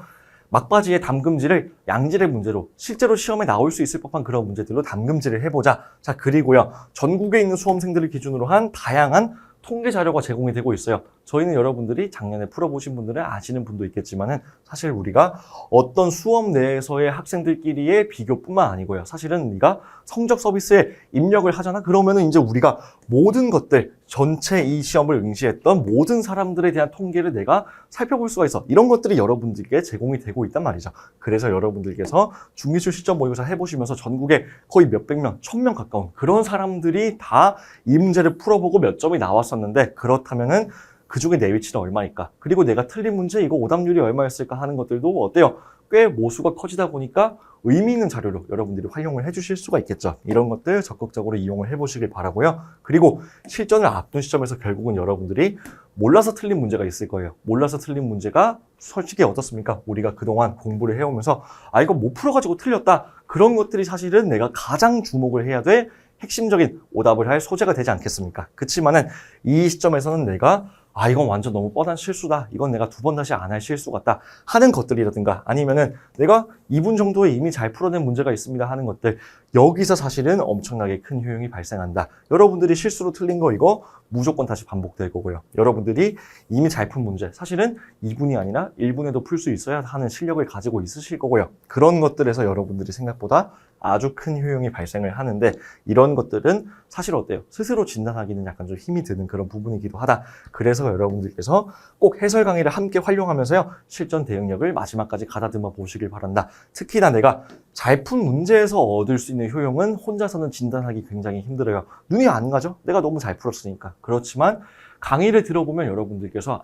막바지에 담금질을 양질의 문제로 실제로 시험에 나올 수 있을 법한 그런 문제들로 담금질을 해보자. 자, 그리고요, 전국에 있는 수험생들을 기준으로 한 다양한 통계 자료가 제공이 되고 있어요. 저희는 여러분들이 작년에 풀어보신 분들은 아시는 분도 있겠지만은 사실 우리가 어떤 수업 내에서의 학생들끼리의 비교뿐만 아니고요. 사실은 우리가 성적 서비스에 입력을 하잖아. 그러면은 이제 우리가 모든 것들 전체 이 시험을 응시했던 모든 사람들에 대한 통계를 내가 살펴볼 수가 있어. 이런 것들이 여러분들께 제공이 되고 있단 말이죠. 그래서 여러분들께서 중기출 실전 모의고사 해보시면서 전국에 거의 몇백 명, 1000명 가까운 그런 사람들이 다 이 문제를 풀어보고 몇 점이 나왔었는데, 그렇다면은 그 중에 내 위치는 얼마일까? 그리고 내가 틀린 문제 이거 오답률이 얼마였을까 하는 것들도 어때요? 꽤 모수가 커지다 보니까 의미 있는 자료로 여러분들이 활용을 해주실 수가 있겠죠. 이런 것들 적극적으로 이용을 해보시길 바라고요. 그리고 실전을 앞둔 시점에서 결국은 여러분들이 몰라서 틀린 문제가 있을 거예요. 몰라서 틀린 문제가 솔직히 어떻습니까? 우리가 그동안 공부를 해오면서 이거 못 풀어가지고 틀렸다. 그런 것들이 사실은 내가 가장 주목을 해야 될 핵심적인 오답을 할 소재가 되지 않겠습니까? 그치만은 이 시점에서는 내가 이건 완전 너무 뻔한 실수다. 이건 내가 두 번 다시 안 할 실수 같다. 하는 것들이라든가, 아니면은 내가 2분 정도에 이미 잘 풀어낸 문제가 있습니다 하는 것들, 여기서 사실은 엄청나게 큰 효용이 발생한다. 여러분들이 실수로 틀린 거 이거 무조건 다시 반복될 거고요. 여러분들이 이미 잘 푼 문제, 사실은 2분이 아니라 1분에도 풀 수 있어야 하는 실력을 가지고 있으실 거고요. 그런 것들에서 여러분들이 생각보다 아주 큰 효용이 발생을 하는데, 이런 것들은 사실 어때요? 스스로 진단하기는 약간 좀 힘이 드는 그런 부분이기도 하다. 그래서 여러분들께서 꼭 해설 강의를 함께 활용하면서요, 실전 대응력을 마지막까지 가다듬어 보시길 바란다. 특히나 내가 잘 푼 문제에서 얻을 수 있는 효용은 혼자서는 진단하기 굉장히 힘들어요. 눈이 안 가죠? 내가 너무 잘 풀었으니까. 그렇지만 강의를 들어보면 여러분들께서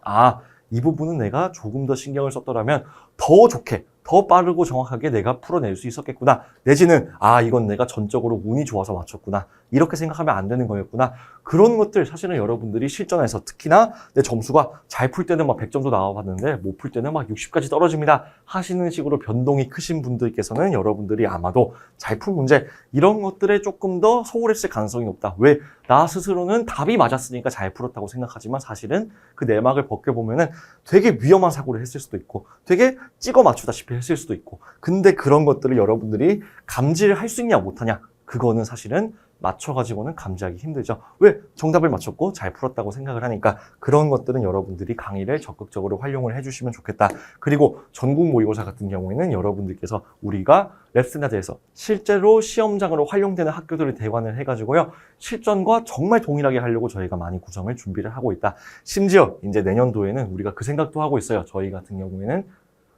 이 부분은 내가 조금 더 신경을 썼더라면 더 좋게, 더 빠르고 정확하게 내가 풀어낼 수 있었겠구나. 내지는 이건 내가 전적으로 운이 좋아서 맞췄구나. 이렇게 생각하면 안 되는 거였구나. 그런 것들 사실은 여러분들이 실전에서, 특히나 내 점수가 잘 풀 때는 막 100점도 나와봤는데 못 풀 때는 막 60까지 떨어집니다 하시는 식으로 변동이 크신 분들께서는 여러분들이 아마도 잘 풀 문제, 이런 것들에 조금 더 소홀했을 가능성이 높다. 왜? 나 스스로는 답이 맞았으니까 잘 풀었다고 생각하지만 사실은 그 내막을 벗겨보면은 되게 위험한 사고를 했을 수도 있고 되게 찍어 맞추다시피 했을 수도 있고, 근데 그런 것들을 여러분들이 감지를 할 수 있냐 못하냐, 그거는 사실은 맞춰가지고는 감지하기 힘들죠. 왜? 정답을 맞췄고 잘 풀었다고 생각을 하니까. 그런 것들은 여러분들이 강의를 적극적으로 활용을 해주시면 좋겠다. 그리고 전국 모의고사 같은 경우에는 여러분들께서 우리가 랩스나드에서 실제로 시험장으로 활용되는 학교들을 대관을 해가지고요, 실전과 정말 동일하게 하려고 저희가 많이 구성을 준비를 하고 있다. 심지어 이제 내년도에는 우리가 그 생각도 하고 있어요. 저희 같은 경우에는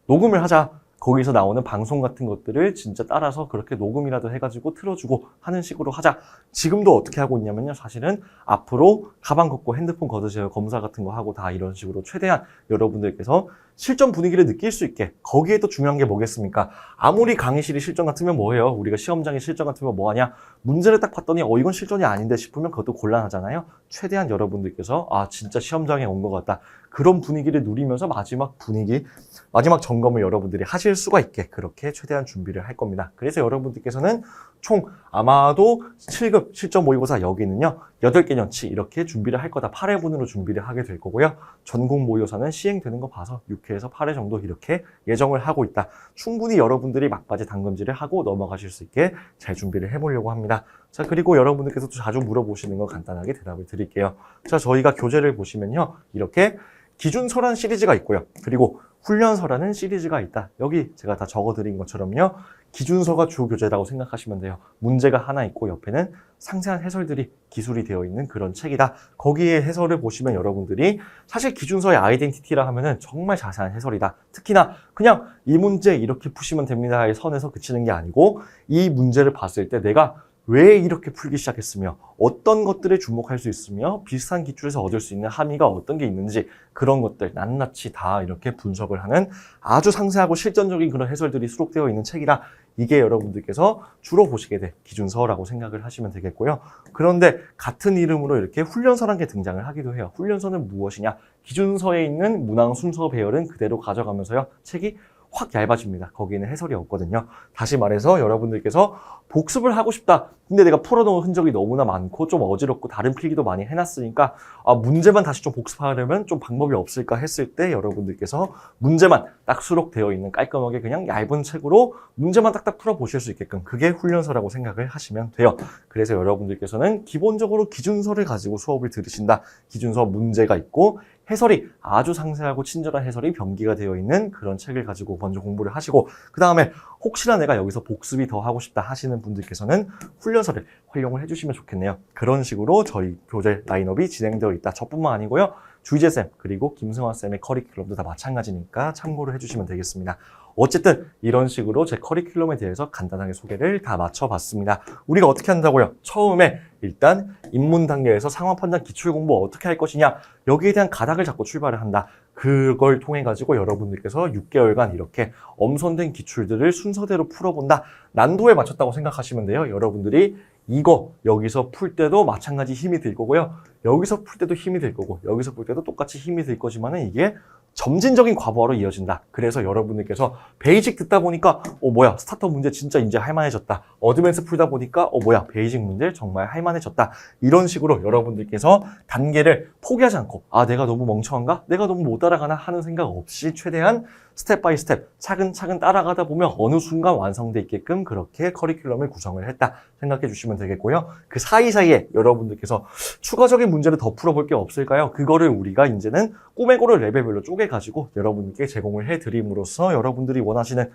녹음을 하자. 거기서 나오는 방송 같은 것들을 진짜 따라서 그렇게 녹음이라도 해가지고 틀어주고 하는 식으로 하자. 지금도 어떻게 하고 있냐면요, 사실은 앞으로 가방 걷고 핸드폰 걷으세요 검사 같은 거 하고 다 이런 식으로 최대한 여러분들께서 실전 분위기를 느낄 수 있게. 거기에 또 중요한 게 뭐겠습니까? 아무리 강의실이 실전 같으면 뭐예요? 우리가 시험장이 실전 같으면 뭐하냐? 문제를 딱 봤더니 이건 실전이 아닌데 싶으면 그것도 곤란하잖아요. 최대한 여러분들께서 진짜 시험장에 온 것 같다. 그런 분위기를 누리면서 마지막 점검을 여러분들이 하실 수가 있게 그렇게 최대한 준비를 할 겁니다. 그래서 여러분들께서는 총 아마도 7급 실전 모의고사 여기는요 8개년치 이렇게 준비를 할 거다. 8회분으로 준비를 하게 될 거고요. 전국 모의고사는 시행되는 거 봐서 6회에서 8회 정도 이렇게 예정을 하고 있다. 충분히 여러분들이 막바지 당금질을 하고 넘어가실 수 있게 잘 준비를 해보려고 합니다. 자, 그리고 여러분들께서 자주 물어보시는 거 간단하게 대답을 드릴게요. 자, 저희가 교재를 보시면요, 이렇게 기준서라는 시리즈가 있고요. 그리고 훈련서라는 시리즈가 있다. 여기 제가 다 적어드린 것처럼요, 기준서가 주 교재라고 생각하시면 돼요. 문제가 하나 있고 옆에는 상세한 해설들이 기술이 되어 있는 그런 책이다. 거기에 해설을 보시면 여러분들이 사실 기준서의 아이덴티티라 하면은 정말 자세한 해설이다. 특히나 그냥 이 문제 이렇게 푸시면 됩니다의 선에서 그치는 게 아니고, 이 문제를 봤을 때 내가 왜 이렇게 풀기 시작했으며 어떤 것들에 주목할 수 있으며 비슷한 기출에서 얻을 수 있는 함의가 어떤 게 있는지, 그런 것들 낱낱이 다 이렇게 분석을 하는 아주 상세하고 실전적인 그런 해설들이 수록되어 있는 책이라, 이게 여러분들께서 주로 보시게 될 기준서라고 생각을 하시면 되겠고요. 그런데 같은 이름으로 이렇게 훈련서라는 게 등장을 하기도 해요. 훈련서는 무엇이냐? 기준서에 있는 문항 순서 배열은 그대로 가져가면서요, 책이 확 얇아집니다. 거기에는 해설이 없거든요. 다시 말해서 여러분들께서 복습을 하고 싶다. 근데 내가 풀어놓은 흔적이 너무나 많고 좀 어지럽고 다른 필기도 많이 해놨으니까 문제만 다시 좀 복습하려면 좀 방법이 없을까 했을 때, 여러분들께서 문제만 딱 수록되어 있는 깔끔하게 그냥 얇은 책으로 문제만 딱딱 풀어보실 수 있게끔, 그게 훈련서라고 생각을 하시면 돼요. 그래서 여러분들께서는 기본적으로 기준서를 가지고 수업을 들으신다. 기준서 문제가 있고 해설이 아주 상세하고 친절한 해설이 병기가 되어 있는 그런 책을 가지고 먼저 공부를 하시고, 그 다음에 혹시나 내가 여기서 복습이 더 하고 싶다 하시는 분들께서는 훈련서를 활용을 해주시면 좋겠네요. 그런 식으로 저희 교재 라인업이 진행되어 있다. 저뿐만 아니고요. 주희재쌤 그리고 김승환쌤의 커리큘럼도 다 마찬가지니까 참고를 해주시면 되겠습니다. 어쨌든 이런 식으로 제 커리큘럼에 대해서 간단하게 소개를 다 마쳐봤습니다. 우리가 어떻게 한다고요? 처음에 일단 입문 단계에서 상황 판단 기출 공부 어떻게 할 것이냐, 여기에 대한 가닥을 잡고 출발을 한다. 그걸 통해 가지고 여러분들께서 6개월간 이렇게 엄선된 기출들을 순서대로 풀어본다. 난도에 맞췄다고 생각하시면 돼요. 여러분들이 이거 여기서 풀 때도 마찬가지 힘이 들 거고요. 여기서 풀 때도 힘이 들 거고, 여기서 풀 때도 똑같이 힘이 들 거지만은 이게 점진적인 과부하로 이어진다. 그래서 여러분들께서 베이직 듣다 보니까 뭐야 스타터 문제 진짜 이제 할만해졌다. 어드밴스 풀다 보니까 뭐야 베이직 문제 정말 할만해졌다. 이런 식으로 여러분들께서 단계를 포기하지 않고 내가 너무 멍청한가? 내가 너무 못 따라가나? 하는 생각 없이 최대한 스텝 바이 스텝 차근차근 따라가다 보면 어느 순간 완성돼 있게끔 그렇게 커리큘럼을 구성을 했다 생각해 주시면 되겠고요. 그 사이사이에 여러분들께서 추가적인 문제를 더 풀어볼 게 없을까요? 그거를 우리가 이제는 꿈의 고를 레벨별로 쪼개가지고 여러분께 제공을 해드림으로써 여러분들이 원하시는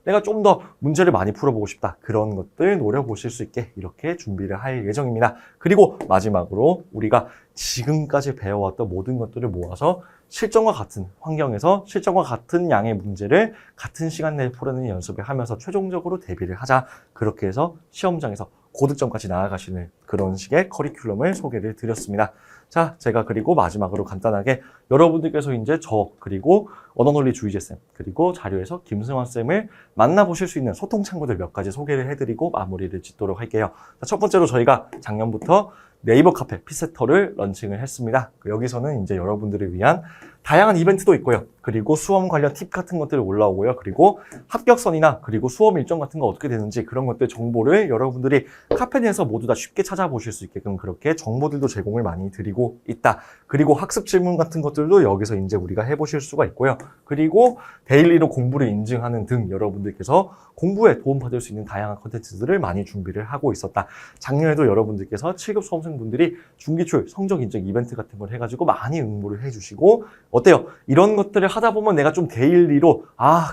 내가 좀 더 문제를 많이 풀어보고 싶다. 그런 것들 노려보실 수 있게 이렇게 준비를 할 예정입니다. 그리고 마지막으로 우리가 지금까지 배워왔던 모든 것들을 모아서 실전과 같은 환경에서 실전과 같은 양의 문제를 같은 시간 내에 풀어내는 연습을 하면서 최종적으로 대비를 하자. 그렇게 해서 시험장에서 고득점까지 나아가시는 그런 식의 커리큘럼을 소개를 드렸습니다. 자, 제가 그리고 마지막으로 간단하게 여러분들께서 이제 저 그리고 언어논리 주희재쌤 그리고 자료에서 김승환쌤을 만나보실 수 있는 소통 창구들 몇 가지 소개를 해드리고 마무리를 짓도록 할게요. 자, 첫 번째로 저희가 작년부터 네이버 카페 피세터를 런칭을 했습니다. 여기서는 이제 여러분들을 위한 다양한 이벤트도 있고요. 그리고 수험 관련 팁 같은 것들이 올라오고요. 그리고 합격선이나 그리고 수험 일정 같은 거 어떻게 되는지 그런 것들 정보를 여러분들이 카페 내에서 모두 다 쉽게 찾아보실 수 있게끔 그렇게 정보들도 제공을 많이 드리고 있다. 그리고 학습 질문 같은 것들도 여기서 이제 우리가 해보실 수가 있고요. 그리고 데일리로 공부를 인증하는 등 여러분들께서 공부에 도움받을 수 있는 다양한 컨텐츠들을 많이 준비를 하고 있었다. 작년에도 여러분들께서 7급 수험생분들이 중기출 성적 인증 이벤트 같은 걸 해가지고 많이 응모를 해주시고 어때요? 이런 것들을 하다 보면 내가 좀 데일리로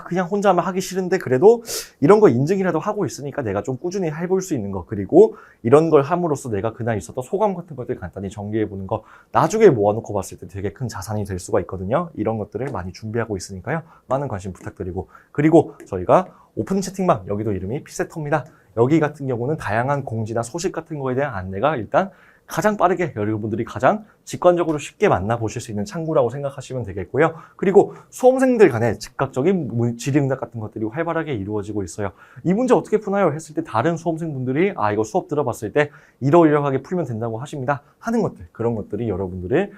그냥 혼자 하면 하기 싫은데 그래도 이런 거 인증이라도 하고 있으니까 내가 좀 꾸준히 해볼 수 있는 거, 그리고 이런 걸 함으로써 내가 그날 있었던 소감 같은 것들 간단히 정리해보는 거 나중에 모아놓고 봤을 때 되게 큰 자산이 될 수가 있거든요. 이런 것들을 많이 준비하고 있으니까요. 많은 관심 부탁드리고, 그리고 저희가 오픈 채팅방, 여기도 이름이 피세터입니다. 여기 같은 경우는 다양한 공지나 소식 같은 거에 대한 안내가 일단 가장 빠르게 여러분들이 가장 직관적으로 쉽게 만나보실 수 있는 창구라고 생각하시면 되겠고요. 그리고 수험생들 간의 즉각적인 질의응답 같은 것들이 활발하게 이루어지고 있어요. 이 문제 어떻게 푸나요? 했을 때 다른 수험생분들이 이거 수업 들어봤을 때 이러이러하게 풀면 된다고 하십니다 하는 것들, 그런 것들이 여러분들을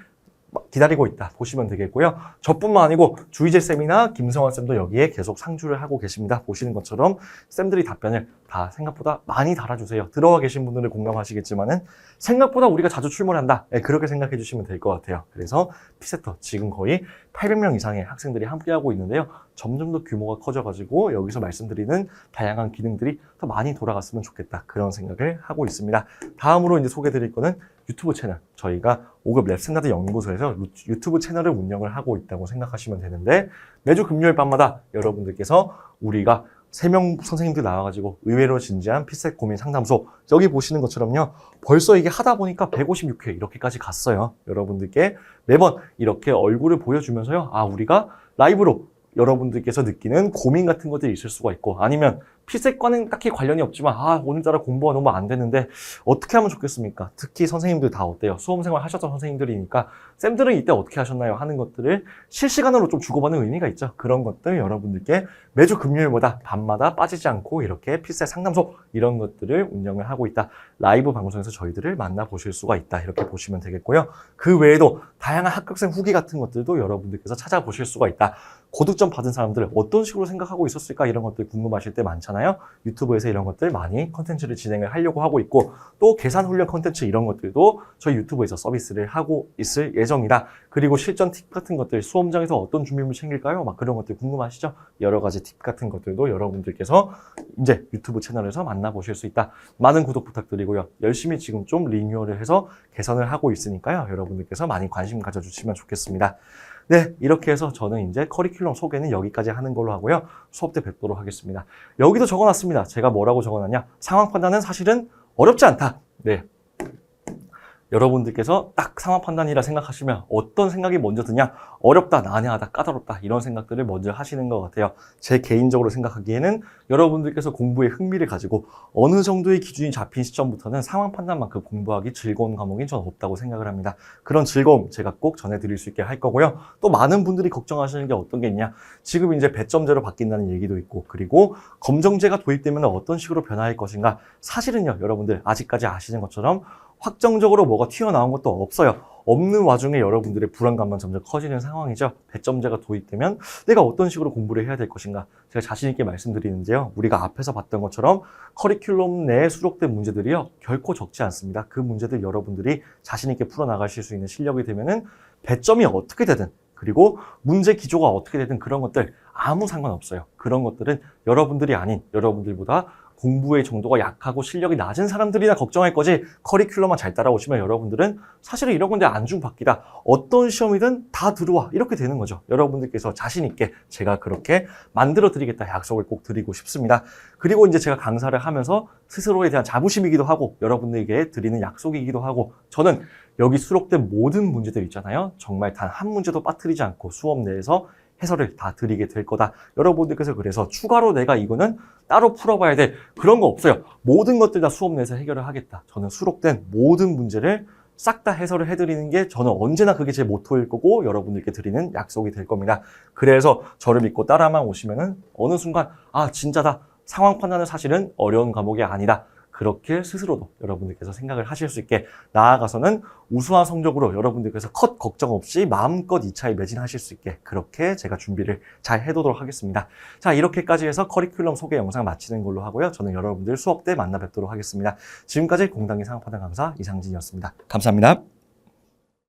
기다리고 있다 보시면 되겠고요. 저뿐만 아니고 주희재 쌤이나 김성환 쌤도 여기에 계속 상주를 하고 계십니다. 보시는 것처럼 쌤들이 답변을 다 생각보다 많이 달아주세요. 들어와 계신 분들은 공감하시겠지만은 생각보다 우리가 자주 출몰한다. 그렇게 생각해 주시면 될 것 같아요. 그래서 피세터 지금 거의 800명 이상의 학생들이 함께하고 있는데요. 점점 더 규모가 커져가지고 여기서 말씀드리는 다양한 기능들이 더 많이 돌아갔으면 좋겠다. 그런 생각을 하고 있습니다. 다음으로 이제 소개드릴 거는 유튜브 채널. 저희가 5급 랩스탠다드 연구소에서 유튜브 채널을 운영을 하고 있다고 생각하시면 되는데, 매주 금요일 밤마다 여러분들께서 우리가 3명 선생님들 나와가지고 의외로 진지한 피셋 고민 상담소, 여기 보시는 것처럼요, 벌써 이게 하다 보니까 156회 이렇게까지 갔어요. 여러분들께 매번 이렇게 얼굴을 보여주면서요, 우리가 라이브로 여러분들께서 느끼는 고민 같은 것들이 있을 수가 있고, 아니면 피셋과는 딱히 관련이 없지만 오늘따라 공부가 너무 안 되는데 어떻게 하면 좋겠습니까? 특히 선생님들 다 어때요? 수험생활 하셨던 선생님들이니까 쌤들은 이때 어떻게 하셨나요? 하는 것들을 실시간으로 좀 주고받는 의미가 있죠. 그런 것들 여러분들께 매주 금요일마다 밤마다 빠지지 않고 이렇게 피셋 상담소 이런 것들을 운영을 하고 있다. 라이브 방송에서 저희들을 만나보실 수가 있다. 이렇게 보시면 되겠고요. 그 외에도 다양한 합격생 후기 같은 것들도 여러분들께서 찾아보실 수가 있다. 고득점 받은 사람들 어떤 식으로 생각하고 있었을까 이런 것들 궁금하실 때 많잖아요. 유튜브에서 이런 것들 많이 컨텐츠를 진행을 하려고 하고 있고 또 계산 훈련 컨텐츠 이런 것들도 저희 유튜브에서 서비스를 하고 있을 예정이다. 그리고 실전 팁 같은 것들 수험장에서 어떤 준비물 챙길까요? 막 그런 것들 궁금하시죠? 여러 가지 팁 같은 것들도 여러분들께서 이제 유튜브 채널에서 만나보실 수 있다. 많은 구독 부탁드리고요. 열심히 지금 좀 리뉴얼을 해서 개선을 하고 있으니까요. 여러분들께서 많이 관심 가져주시면 좋겠습니다. 네, 이렇게 해서 저는 이제 커리큘럼 소개는 여기까지 하는 걸로 하고요. 수업 때 뵙도록 하겠습니다. 여기도 적어놨습니다. 제가 뭐라고 적어놨냐? 상황 판단은 사실은 어렵지 않다. 네. 여러분들께서 딱 상황 판단이라 생각하시면 어떤 생각이 먼저 드냐? 어렵다, 난해하다, 까다롭다 이런 생각들을 먼저 하시는 것 같아요. 제 개인적으로 생각하기에는 여러분들께서 공부에 흥미를 가지고 어느 정도의 기준이 잡힌 시점부터는 상황 판단만큼 공부하기 즐거운 과목인 전 없다고 생각을 합니다. 그런 즐거움 제가 꼭 전해드릴 수 있게 할 거고요. 또 많은 분들이 걱정하시는 게 어떤 게 있냐? 지금 이제 배점제로 바뀐다는 얘기도 있고 그리고 검정제가 도입되면 어떤 식으로 변화할 것인가? 사실은요, 여러분들 아직까지 아시는 것처럼 확정적으로 뭐가 튀어나온 것도 없어요. 없는 와중에 여러분들의 불안감만 점점 커지는 상황이죠. 배점제가 도입되면 내가 어떤 식으로 공부를 해야 될 것인가. 제가 자신 있게 말씀드리는데요. 우리가 앞에서 봤던 것처럼 커리큘럼 내에 수록된 문제들이요. 결코 적지 않습니다. 그 문제들 여러분들이 자신 있게 풀어나가실 수 있는 실력이 되면은 배점이 어떻게 되든 그리고 문제 기조가 어떻게 되든 그런 것들 아무 상관없어요. 그런 것들은 여러분들이 아닌 여러분들보다 공부의 정도가 약하고 실력이 낮은 사람들이나 걱정할 거지 커리큘럼만 잘 따라오시면 여러분들은 사실은 이런 건데 안중받기다. 어떤 시험이든 다 들어와. 이렇게 되는 거죠. 여러분들께서 자신 있게 제가 그렇게 만들어 드리겠다 약속을 꼭 드리고 싶습니다. 그리고 이제 제가 강사를 하면서 스스로에 대한 자부심이기도 하고 여러분들에게 드리는 약속이기도 하고 저는 여기 수록된 모든 문제들 있잖아요. 정말 단 한 문제도 빠뜨리지 않고 수업 내에서 해설을 다 드리게 될 거다. 여러분들께서 그래서 추가로 내가 이거는 따로 풀어봐야 돼. 그런 거 없어요. 모든 것들 다 수업 내에서 해결을 하겠다. 저는 수록된 모든 문제를 싹 다 해설을 해드리는 게 저는 언제나 그게 제 모토일 거고 여러분들께 드리는 약속이 될 겁니다. 그래서 저를 믿고 따라만 오시면은 어느 순간 아 진짜다. 상황 판단은 사실은 어려운 과목이 아니다. 그렇게 스스로도 여러분들께서 생각을 하실 수 있게 나아가서는 우수한 성적으로 여러분들께서 컷 걱정 없이 마음껏 2차에 매진하실 수 있게 그렇게 제가 준비를 잘 해두도록 하겠습니다. 자, 이렇게까지 해서 커리큘럼 소개 영상 마치는 걸로 하고요. 저는 여러분들 수업 때 만나 뵙도록 하겠습니다. 지금까지 공단기 상황판단 강사 이상진이었습니다. 감사합니다.